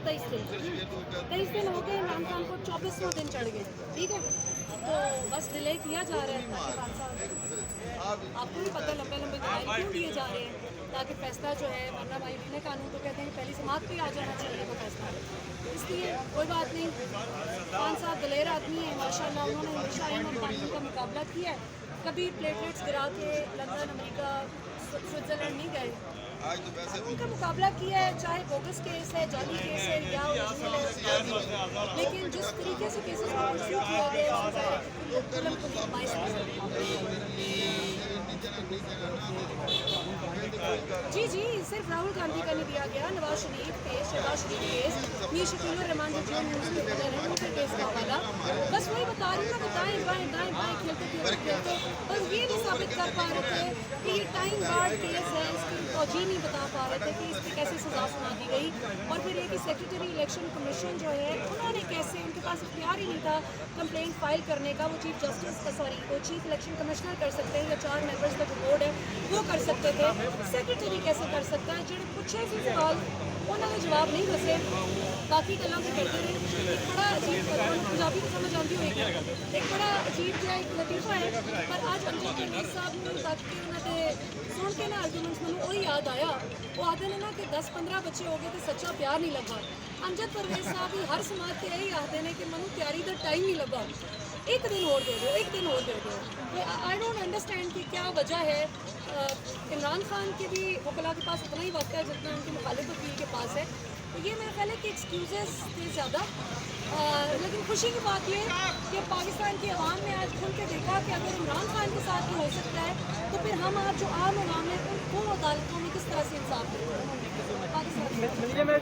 23 दिन हो गए। इमरान खान को 24वां दिन चढ़ गए, ठीक है। तो बस डिले किया जा रहा है ताकि 5 साल, आपको भी पता, लंबे लंबे दलाइल क्यों दिए जा रहे हैं, ताकि फैसला जो है, वरना भाई ने कानून तो कहते हैं कि पहली समात पे आ जाना चाहिए वो फैसला। इसलिए कोई बात नहीं, 5 साल दलेर आदमी है माशाल्लाह, उन्होंने हमेशा आइन और कानून का मुकाबला किया है। कभी प्लेटलेट्स गिरा के लंदन, अमेरिका, स्विट्ज़रलैंड नहीं गए, उनका मुकाबला किया है, चाहे बोगस केस है, जाली केस है या ओरिजिनल है। लेकिन जिस तरीके से केसेस को परस्यू किया गया जी जी, सिर्फ राहुल गांधी का नहीं दिया गया, नवाज शरीफ केस, शहबाज शरीफ केस, मीर शकील रहमान जो उनके केस का हवाला, बस वही बता रही हूँ ना, बताएं बाएं दाएं बाएं खेलते और ये नहीं साबित कर पा रहे थे कि ये टाइम बार्ड केस है, इसकी फौजी नहीं बता पा रहे थे कि इसकी कैसे सजा सुना दी गई। और फिर ये कि सेक्रेटरी इलेक्शन कमीशन जो है, उन्होंने कैसे, उनके पास इख्तियार ही नहीं था कंप्लेंट फाइल करने का। वो चीफ जस्टिस का वो चीफ इलेक्शन कमिश्नर कर सकते हैं या 4 मेंबर्स का जो बोर्ड है वो कर सकते थे, सेक्रेटरी कैसे कर सकता है। जो पूछे थे सवाल उन्होंने जवाब नहीं दसे, बाकी गल्लां तो करते रहे। एक बड़ा अजीब, पंजाबी तो समझ आती होगी, एक बड़ा अजीब जो एक लतीफा है, पर आज अमजद परवेज़ साहब ने तक के उन्होंने सुन के ना आर्गूमेंट्स मैंने वही याद आया, वो आते ने ना कि 10-15 बच्चे हो गए तो सच्चा प्यार नहीं लगा। अमजद परवेज़ साहब ही हर समाज के यही आते हैं कि मनु तैयारी का टाइम नहीं लगा, एक दिन और दे दो, एक दिन और दे दो। तो आई डोंट अंडरस्टैंड कि क्या वजह है। इमरान खान के भी वकला के पास उतना ही वक्त है जितना उनके मुखालिफ वकील के पास है, तो ये मेरा ख्याल है कि एक्सक्यूज़ थे ज़्यादा। लेकिन खुशी की बात ये कि पाकिस्तान की आवाम ने आज खुल के देखा कि अगर इमरान खान के साथ भी हो सकता है, तो फिर हम आज जो आम आवाम है उनको अदालतों में किस तरह से इंसाफ देंगे पाकिस्तान।